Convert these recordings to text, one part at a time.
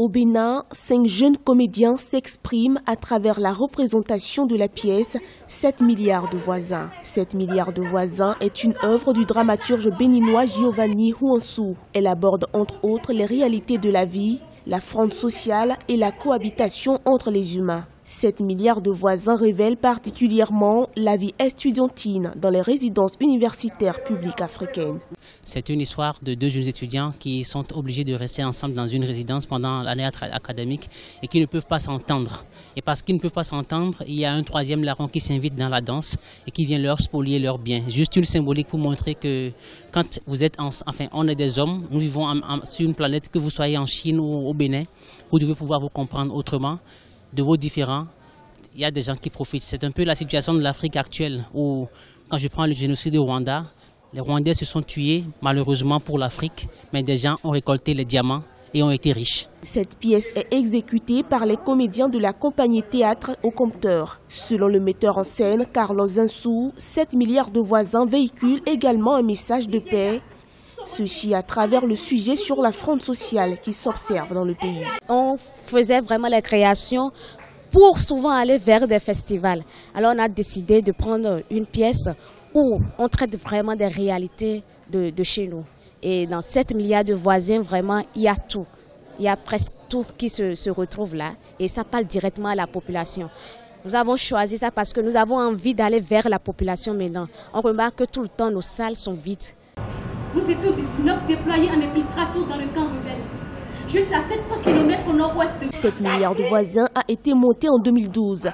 Au Bénin, 5 jeunes comédiens s'expriment à travers la représentation de la pièce 7 milliards de voisins. 7 milliards de voisins est une œuvre du dramaturge béninois Giovanni Huansou. Elle aborde entre autres les réalités de la vie, la fronde sociale et la cohabitation entre les humains. 7 milliards de voisins révèlent particulièrement la vie estudiantine dans les résidences universitaires publiques africaines. C'est une histoire de 2 jeunes étudiants qui sont obligés de rester ensemble dans une résidence pendant l'année académique et qui ne peuvent pas s'entendre. Et parce qu'ils ne peuvent pas s'entendre, il y a un 3e larron qui s'invite dans la danse et qui vient leur spolier leurs biens. Juste une symbolique pour montrer que quand vous êtes, on est des hommes, nous vivons sur une planète, que vous soyez en Chine ou au Bénin, vous devez pouvoir vous comprendre autrement. De vos différents, il y a des gens qui profitent. C'est un peu la situation de l'Afrique actuelle où, quand je prends le génocide au Rwanda, les Rwandais se sont tués, malheureusement pour l'Afrique, mais des gens ont récolté les diamants et ont été riches. Cette pièce est exécutée par les comédiens de la compagnie Théâtre au Compteur. Selon le metteur en scène, Carlos Zinsou, 7 milliards de voisins véhiculent également un message de paix. Ceci à travers le sujet sur la fronde sociale qui s'observe dans le pays. On faisait vraiment les créations pour souvent aller vers des festivals. Alors on a décidé de prendre une pièce où on traite vraiment des réalités de chez nous. Et dans 7 milliards de voisins, vraiment, il y a tout. Il y a presque tout qui se retrouve là. Et ça parle directement à la population. Nous avons choisi ça parce que nous avons envie d'aller vers la population maintenant. On remarque que tout le temps, nos salles sont vides. Nous étions 19 déployés en infiltration dans le camp rebelle, juste à 700 km au nord-ouest de... 7 milliards de voisins a été monté en 2012.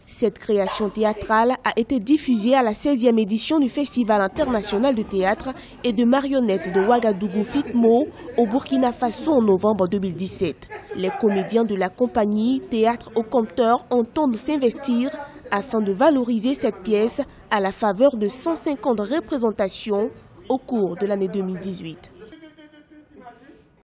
Cette création théâtrale a été diffusée à la 16e édition du Festival international de théâtre et de marionnettes de Ouagadougou Fitmo au Burkina Faso en novembre 2017. Les comédiens de la compagnie Théâtre au Compteur entendent s'investir afin de valoriser cette pièce à la faveur de 150 représentations au cours de l'année 2018.